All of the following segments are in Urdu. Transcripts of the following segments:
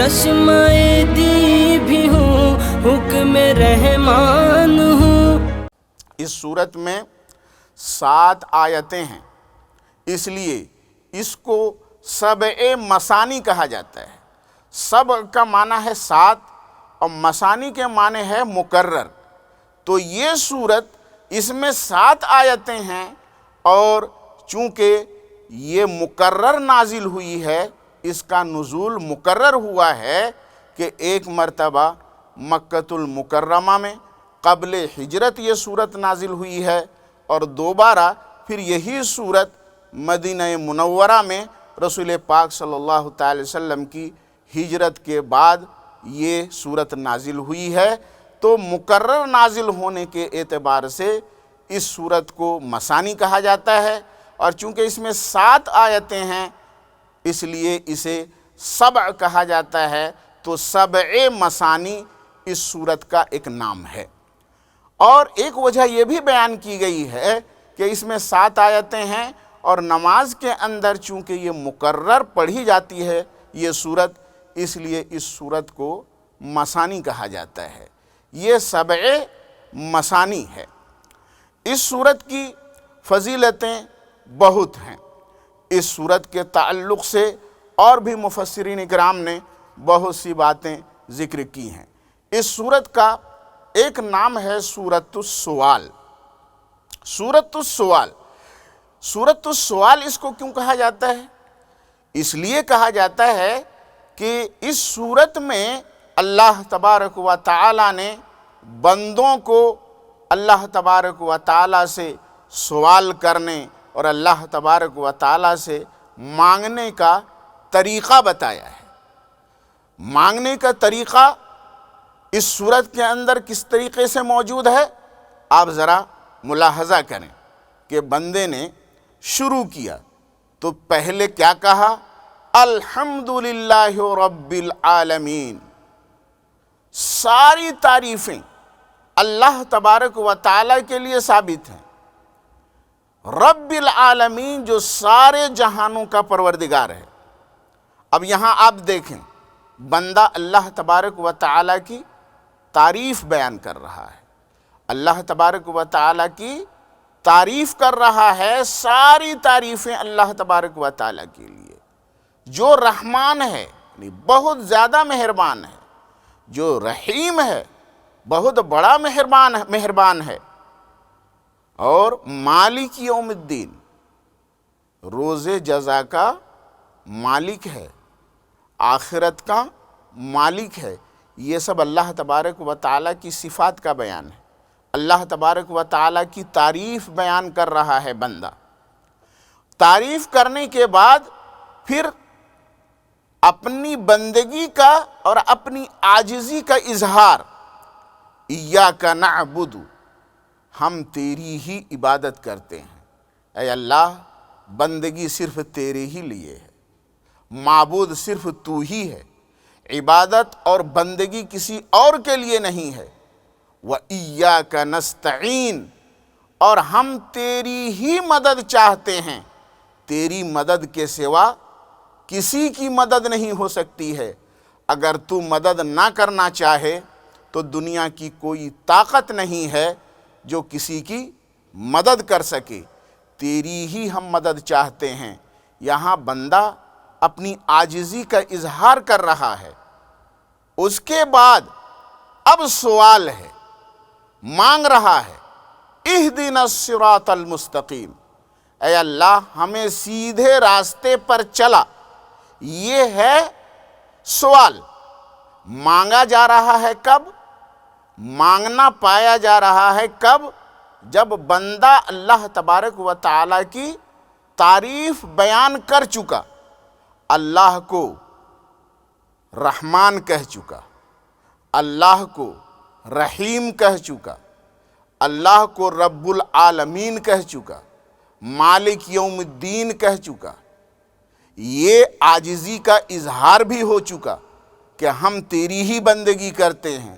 چشمائے دی بھی ہوں، حکم رحمان ہوں۔ اس سورت میں 7 آیتیں ہیں، اس لیے اس کو سبع مثانی کہا جاتا ہے۔ سبع کا معنی ہے 7 اور مثانی کے معنی ہے مکرر۔ تو یہ سورت اس میں 7 آیتیں ہیں، اور چونکہ یہ مکرر نازل ہوئی ہے، اس کا نزول مکرر ہوا ہے کہ ایک مرتبہ مکۃ المکرمہ میں قبل ہجرت یہ سورت نازل ہوئی ہے، اور دوبارہ پھر یہی سورت مدینہ منورہ میں رسول پاک صلی اللہ تعالی وسلم کی ہجرت کے بعد یہ سورت نازل ہوئی ہے۔ تو مکرر نازل ہونے کے اعتبار سے اس سورت کو مثانی کہا جاتا ہے، اور چونکہ اس میں 7 آیتیں ہیں اس لیے اسے سبع کہا جاتا ہے۔ تو سبع مثانی اس سورت کا ایک نام ہے۔ اور ایک وجہ یہ بھی بیان کی گئی ہے کہ اس میں 7 آیتیں ہیں، اور نماز کے اندر چونکہ یہ مکرر پڑھی جاتی ہے یہ سورت، اس لیے اس سورت کو مثانی کہا جاتا ہے۔ یہ سبع مثانی ہے۔ اس سورت کی فضیلتیں بہت ہیں۔ اس سورت کے تعلق سے اور بھی مفسرین اکرام نے بہت سی باتیں ذکر کی ہیں۔ اس سورت کا ایک نام ہے سورۃ السؤال۔ سورۃ السؤال، سورۃ السؤال اس کو کیوں کہا جاتا ہے؟ اس لیے کہا جاتا ہے کہ اس سورت میں اللہ تبارک و تعالی نے بندوں کو اللہ تبارک و تعالی سے سوال کرنے اور اللہ تبارک و تعالی سے مانگنے کا طریقہ بتایا ہے۔ مانگنے کا طریقہ اس سورت کے اندر کس طریقے سے موجود ہے؟ آپ ذرا ملاحظہ کریں کہ بندے نے شروع کیا تو پہلے کیا کہا؟ الحمدللہ رب العالمین۔ ساری تعریفیں اللہ تبارک و تعالی کے لیے ثابت ہیں۔ رب العالمین جو سارے جہانوں کا پروردگار ہے۔ اب یہاں آپ دیکھیں، بندہ اللہ تبارک و تعالی کی تعریف بیان کر رہا ہے، اللہ تبارک و تعالی کی تعریف کر رہا ہے۔ ساری تعریفیں اللہ تبارک و تعالی کے لیے، جو رحمان ہے یعنی بہت زیادہ مہربان ہے، جو رحیم ہے بہت بڑا مہربان ہے، اور مالک یوم الدین روز جزا کا مالک ہے، آخرت کا مالک ہے۔ یہ سب اللہ تبارک و تعالی کی صفات کا بیان ہے۔ اللہ تبارک و تعالی کی تعریف بیان کر رہا ہے بندہ۔ تعریف کرنے کے بعد پھر اپنی بندگی کا اور اپنی عاجزی کا اظہار، ایاک نعبد، ہم تیری ہی عبادت کرتے ہیں۔ اے اللہ، بندگی صرف تیرے ہی لیے ہے، معبود صرف تو ہی ہے، عبادت اور بندگی کسی اور کے لیے نہیں ہے۔ وَإِيَّاكَ نَسْتَعِينُ، اور ہم تیری ہی مدد چاہتے ہیں، تیری مدد کے سوا کسی کی مدد نہیں ہو سکتی ہے۔ اگر تو مدد نہ کرنا چاہے تو دنیا کی کوئی طاقت نہیں ہے جو کسی کی مدد کر سکے، تیری ہی ہم مدد چاہتے ہیں۔ یہاں بندہ اپنی عاجزی کا اظہار کر رہا ہے۔ اس کے بعد اب سوال ہے، مانگ رہا ہے، اہدنا الصراط المستقیم، اے اللہ ہمیں سیدھے راستے پر چلا۔ یہ ہے سوال۔ مانگا جا رہا ہے کب؟ مانگنا پایا جا رہا ہے کب؟ جب بندہ اللہ تبارک و تعالی کی تعریف بیان کر چکا، اللہ کو رحمان کہہ چکا، اللہ کو رحیم کہہ چکا، اللہ کو رب العالمین کہہ چکا، مالک یوم الدین کہہ چکا، یہ عاجزی کا اظہار بھی ہو چکا کہ ہم تیری ہی بندگی کرتے ہیں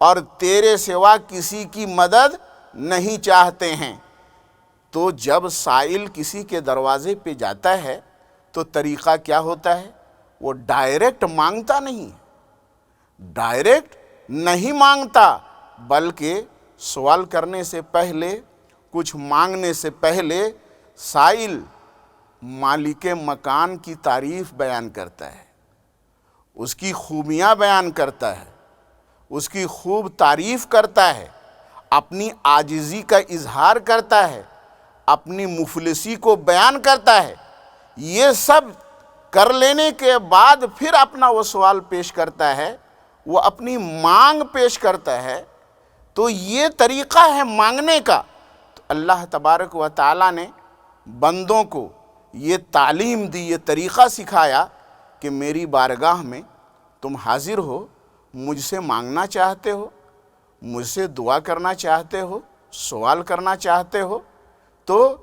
اور تیرے سوا کسی کی مدد نہیں چاہتے ہیں۔ تو جب سائل کسی کے دروازے پہ جاتا ہے تو طریقہ کیا ہوتا ہے؟ وہ ڈائریکٹ مانگتا نہیں، ڈائریکٹ نہیں مانگتا، بلکہ سوال کرنے سے پہلے، کچھ مانگنے سے پہلے سائل مالک مکان کی تعریف بیان کرتا ہے، اس کی خوبیاں بیان کرتا ہے، اس کی خوب تعریف کرتا ہے، اپنی عاجزی کا اظہار کرتا ہے، اپنی مفلسی کو بیان کرتا ہے۔ یہ سب کر لینے کے بعد پھر اپنا وہ سوال پیش کرتا ہے، وہ اپنی مانگ پیش کرتا ہے۔ تو یہ طریقہ ہے مانگنے کا۔ تو اللہ تبارک و تعالیٰ نے بندوں کو یہ تعلیم دی، یہ طریقہ سکھایا کہ میری بارگاہ میں تم حاضر ہو، مجھ سے مانگنا چاہتے ہو، مجھ سے دعا کرنا چاہتے ہو، سوال کرنا چاہتے ہو، تو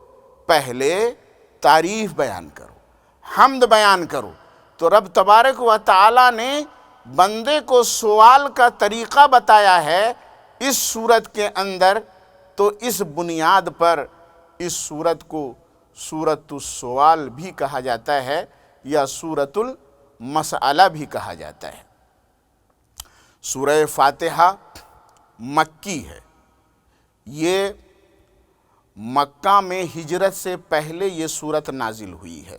پہلے تعریف بیان کرو، حمد بیان کرو۔ تو رب تبارک و تعالیٰ نے بندے کو سوال کا طریقہ بتایا ہے اس سورت کے اندر۔ تو اس بنیاد پر اس سورت کو سورۃ السوال بھی کہا جاتا ہے یا سورۃ المسئلہ بھی کہا جاتا ہے۔ سورہ فاتحہ مکی ہے، یہ مکہ میں ہجرت سے پہلے یہ سورت نازل ہوئی ہے،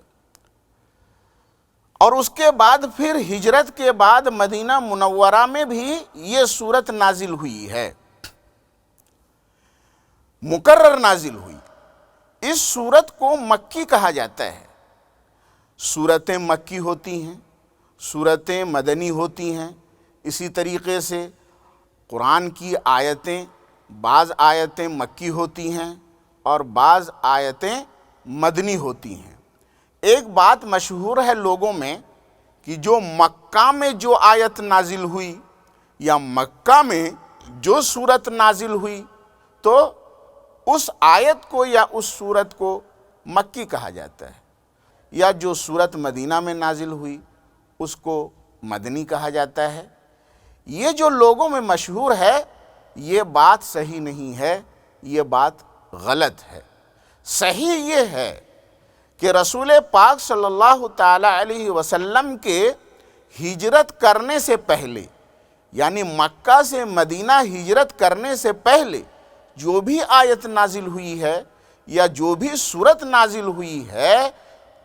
اور اس کے بعد پھر ہجرت کے بعد مدینہ منورہ میں بھی یہ سورت نازل ہوئی ہے، مکرر نازل ہوئی۔ اس سورت کو مکی کہا جاتا ہے۔ سورتیں مکی ہوتی ہیں، سورتیں مدنی ہوتی ہیں۔ اسی طریقے سے قرآن کی آیتیں، بعض آیتیں مکی ہوتی ہیں اور بعض آیتیں مدنی ہوتی ہیں۔ ایک بات مشہور ہے لوگوں میں کہ جو مکہ میں جو آیت نازل ہوئی یا مکہ میں جو سورت نازل ہوئی، تو اس آیت کو یا اس سورت کو مکی کہا جاتا ہے، یا جو سورت مدینہ میں نازل ہوئی اس کو مدنی کہا جاتا ہے۔ یہ جو لوگوں میں مشہور ہے، یہ بات صحیح نہیں ہے، یہ بات غلط ہے۔ صحیح یہ ہے کہ رسول پاک صلی اللہ تعالی علیہ وسلم کے ہجرت کرنے سے پہلے، یعنی مکہ سے مدینہ ہجرت کرنے سے پہلے جو بھی آیت نازل ہوئی ہے یا جو بھی سورت نازل ہوئی ہے،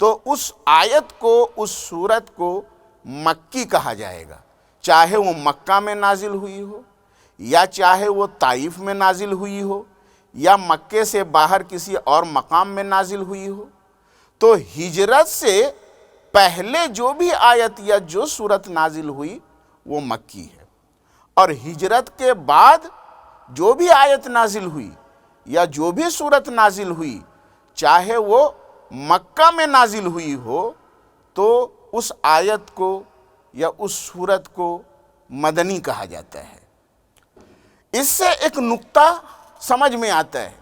تو اس آیت کو، اس سورت کو مکی کہا جائے گا، چاہے وہ مکہ میں نازل ہوئی ہو یا چاہے وہ طائف میں نازل ہوئی ہو یا مکے سے باہر کسی اور مقام میں نازل ہوئی ہو۔ تو ہجرت سے پہلے جو بھی آیت یا جو سورت نازل ہوئی وہ مکی ہے، اور ہجرت کے بعد جو بھی آیت نازل ہوئی یا جو بھی سورت نازل ہوئی، چاہے وہ مکہ میں نازل ہوئی ہو، تو اس آیت کو یا اس سورت کو مدنی کہا جاتا ہے۔ اس سے ایک نقطہ سمجھ میں آتا ہے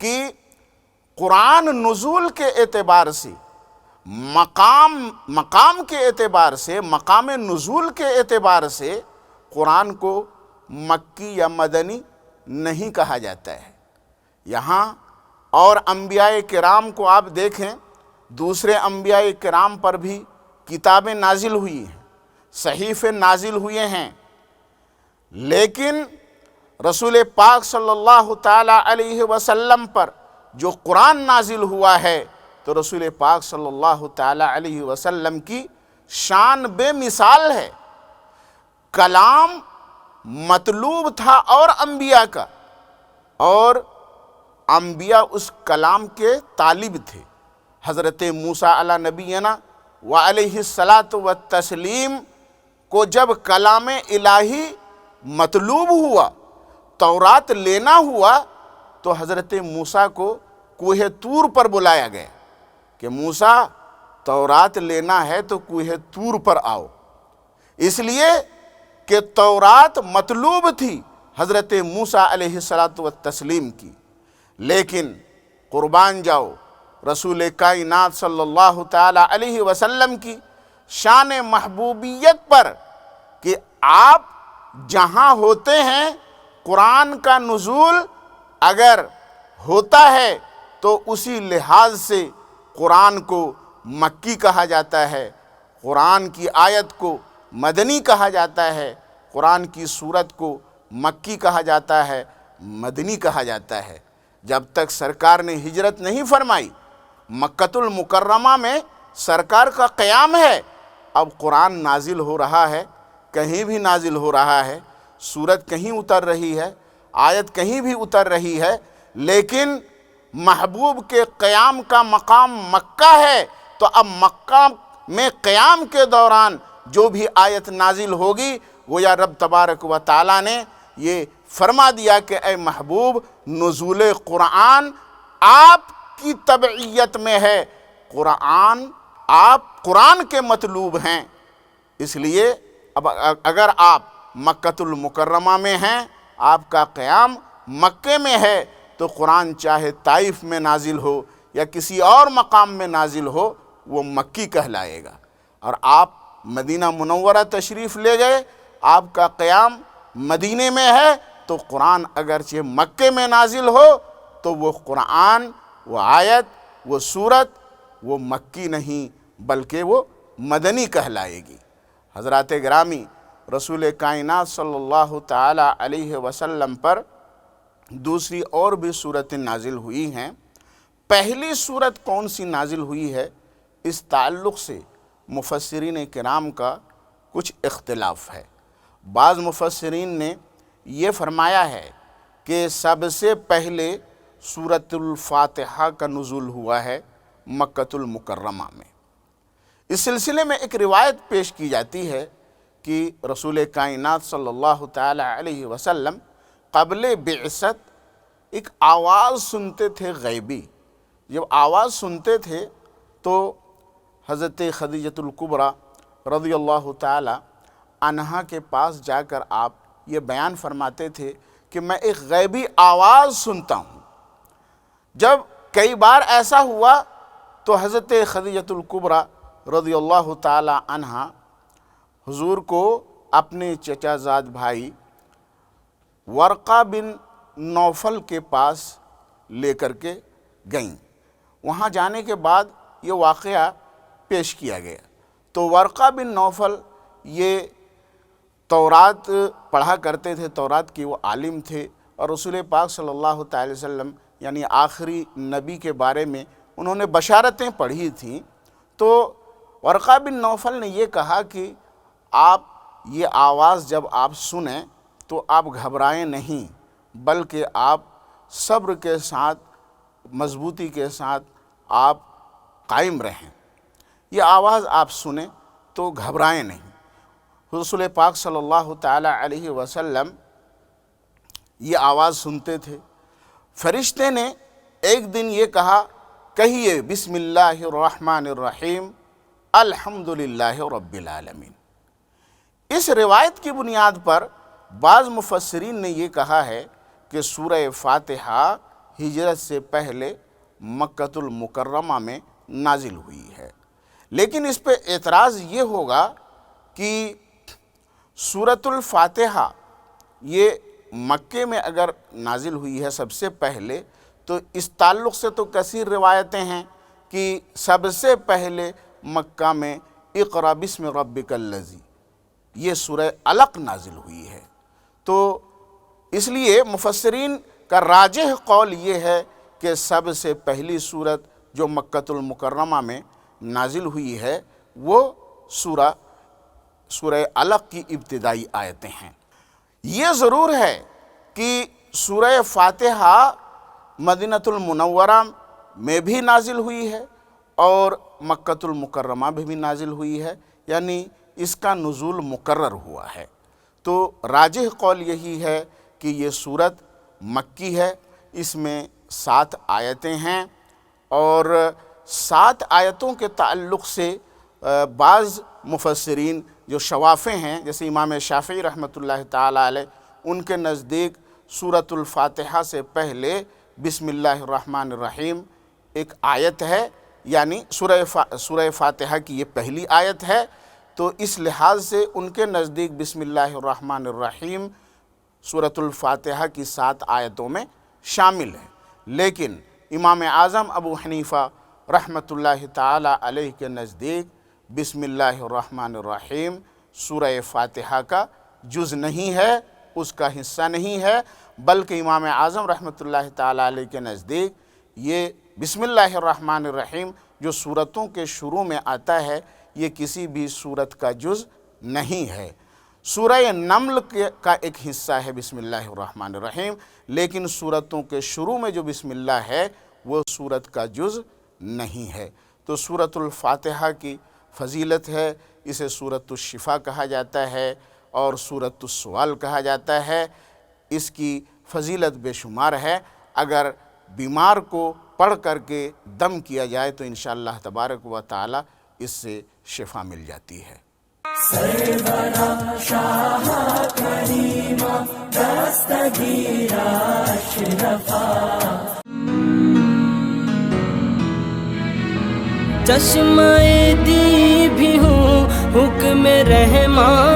کہ قرآن نزول کے اعتبار سے، مقام کے اعتبار سے، مقام نزول کے اعتبار سے قرآن کو مکی یا مدنی نہیں کہا جاتا ہے۔ یہاں اور انبیاء کرام کو آپ دیکھیں، دوسرے انبیاء کرام پر بھی کتابیں نازل ہوئی ہیں، صحیفے نازل ہوئے ہیں، لیکن رسول پاک صلی اللہ تعالی علیہ وسلم پر جو قرآن نازل ہوا ہے، تو رسول پاک صلی اللہ تعالی علیہ وسلم کی شان بے مثال ہے۔ کلام مطلوب تھا اور انبیاء کا، اور انبیاء اس کلام کے طالب تھے۔ حضرت موسیٰ علی نبینا وعلیہ الصلاۃ والتسلیم کو جب کلام الہی مطلوب ہوا، تورات لینا ہوا، تو حضرت موسیٰ کو کوہ طور پر بلایا گیا کہ موسیٰ تورات لینا ہے تو کوہ طور پر آؤ، اس لیے کہ تورات مطلوب تھی حضرت موسیٰ علیہ الصلاۃ والتسلیم کی۔ لیکن قربان جاؤ رسول کائنات صلی اللہ تعالی علیہ وسلم کی شان محبوبیت پر کہ آپ جہاں ہوتے ہیں قرآن کا نزول اگر ہوتا ہے تو اسی لحاظ سے قرآن کو مکی کہا جاتا ہے، قرآن کی آیت کو مدنی کہا جاتا ہے، قرآن کی سورت کو مکی کہا جاتا ہے، مدنی کہا جاتا ہے۔ جب تک سرکار نے ہجرت نہیں فرمائی، مکۃ المکرمہ میں سرکار کا قیام ہے، اب قرآن نازل ہو رہا ہے، کہیں بھی نازل ہو رہا ہے، سورت کہیں اتر رہی ہے، آیت کہیں بھی اتر رہی ہے، لیکن محبوب کے قیام کا مقام مکہ ہے، تو اب مکہ میں قیام کے دوران جو بھی آیت نازل ہوگی وہ یا رب تبارک و تعالیٰ نے یہ فرما دیا کہ اے محبوب نزول قرآن آپ کی تبعیت میں ہے، آپ قرآن کے مطلوب ہیں۔ اس لیے اب اگر آپ مکۃ المکرمہ میں ہیں، آپ کا قیام مکے میں ہے، تو قرآن چاہے طائف میں نازل ہو یا کسی اور مقام میں نازل ہو وہ مکی کہلائے گا۔ اور آپ مدینہ منورہ تشریف لے گئے، آپ کا قیام مدینے میں ہے، تو قرآن اگرچہ مکے میں نازل ہو تو وہ قرآن، وہ آیت، وہ سورت وہ مکی نہیں بلکہ وہ مدنی کہلائے گی۔ حضرات گرامی، رسول کائنات صلی اللہ تعالی علیہ وسلم پر دوسری اور بھی صورتیں نازل ہوئی ہیں۔ پہلی صورت کون سی نازل ہوئی ہے، اس تعلق سے مفسرین کرام کا کچھ اختلاف ہے۔ بعض مفسرین نے یہ فرمایا ہے کہ سب سے پہلے سورۃ الفاتحہ کا نزول ہوا ہے مکۃ المکرمہ میں۔ اس سلسلے میں ایک روایت پیش کی جاتی ہے کہ رسول کائنات صلی اللہ تعالی علیہ وسلم قبل بعثت ایک آواز سنتے تھے غیبی۔ جب آواز سنتے تھے تو حضرت خدیجۃ الکبریٰ رضی اللہ تعالی عنہا کے پاس جا کر آپ یہ بیان فرماتے تھے کہ میں ایک غیبی آواز سنتا ہوں۔ جب کئی بار ایسا ہوا تو حضرت خدیجۃ الکبریٰ رضی اللہ تعالی عنہا حضور کو اپنے چچا زاد بھائی ورقہ بن نوفل کے پاس لے کر کے گئیں۔ وہاں جانے کے بعد یہ واقعہ پیش کیا گیا تو ورقہ بن نوفل یہ تورات پڑھا کرتے تھے، تورات کی وہ عالم تھے، اور رسول پاک صلی اللہ تعالی وسلم یعنی آخری نبی کے بارے میں انہوں نے بشارتیں پڑھی تھیں۔ تو ورقہ بن نوفل نے یہ کہا کہ آپ یہ آواز جب آپ سنیں تو آپ گھبرائیں نہیں، بلکہ آپ صبر کے ساتھ، مضبوطی کے ساتھ آپ قائم رہیں۔ یہ آواز آپ سنیں تو گھبرائیں نہیں۔ رسول پاک صلی اللہ تعالی علیہ وسلم یہ آواز سنتے تھے۔ فرشتے نے ایک دن یہ کہا، کہیے بسم اللہ الرحمن الرحیم الحمدللہ رب العالمین۔ اس روایت کی بنیاد پر بعض مفسرین نے یہ کہا ہے کہ سورہ فاتحہ ہجرت سے پہلے مکۃ المکرمہ میں نازل ہوئی ہے، لیکن اس پہ اعتراض یہ ہوگا کہ سورۃ الفاتحہ یہ مکے میں اگر نازل ہوئی ہے سب سے پہلے، تو اس تعلق سے تو کثیر روایتیں ہیں کہ سب سے پہلے مکہ میں اقرأ بسم ربک الذی یہ سورہ علق نازل ہوئی ہے۔ تو اس لیے مفسرین کا راجح قول یہ ہے کہ سب سے پہلی صورت جو مکۃ المکرمہ میں نازل ہوئی ہے وہ سورہ علق کی ابتدائی آیتیں ہیں۔ یہ ضرور ہے کہ سورہ فاتحہ مدینہ المنورہ میں بھی نازل ہوئی ہے اور مکۃ المکرمہ میں بھی نازل ہوئی ہے، یعنی اس کا نزول مقرر ہوا ہے۔ تو راجح قول یہی ہے کہ یہ سورت مکی ہے، اس میں 7 آیتیں ہیں، اور 7 آیتوں کے تعلق سے بعض مفسرین جو شوافع ہیں جیسے امام شافعی رحمۃ اللہ تعالی علیہ، ان کے نزدیک سورۃ الفاتحہ سے پہلے بسم اللہ الرحمن الرحیم ایک آیت ہے، یعنی سورہ فاتحہ کی یہ پہلی آیت ہے، تو اس لحاظ سے ان کے نزدیک بسم اللہ الرحمن الرحیم سورۃ الفاتحہ کی 7 آیتوں میں شامل ہے۔ لیکن امام اعظم ابو حنیفہ رحمۃ اللہ تعالی علیہ کے نزدیک بسم اللہ الرحمن الرحیم سورہ فاتحہ کا جز نہیں ہے، اس کا حصہ نہیں ہے، بلکہ امام اعظم رحمۃ اللہ تعالیٰ علیہ کے نزدیک یہ بسم اللہ الرحمن الرحیم جو سورتوں کے شروع میں آتا ہے یہ کسی بھی سورت کا جز نہیں ہے۔ سورہ نمل کا ایک حصہ ہے بسم اللہ الرحمن الرحیم، لیکن سورتوں کے شروع میں جو بسم اللہ ہے وہ سورت کا جز نہیں ہے۔ تو سورۃ الفاتحہ کی فضیلت ہے، اسے سورۃ الشفا کہا جاتا ہے اور سورۃ السؤال کہا جاتا ہے۔ اس کی فضیلت بے شمار ہے، اگر بیمار کو پڑھ کر کے دم کیا جائے تو انشاءاللہ تبارک و تعالی اس سے شفا مل جاتی ہے۔ سرورا شاہ کریمہ دستگیر اشرفا، چشمہ دی بھی ہوں حکم رحمان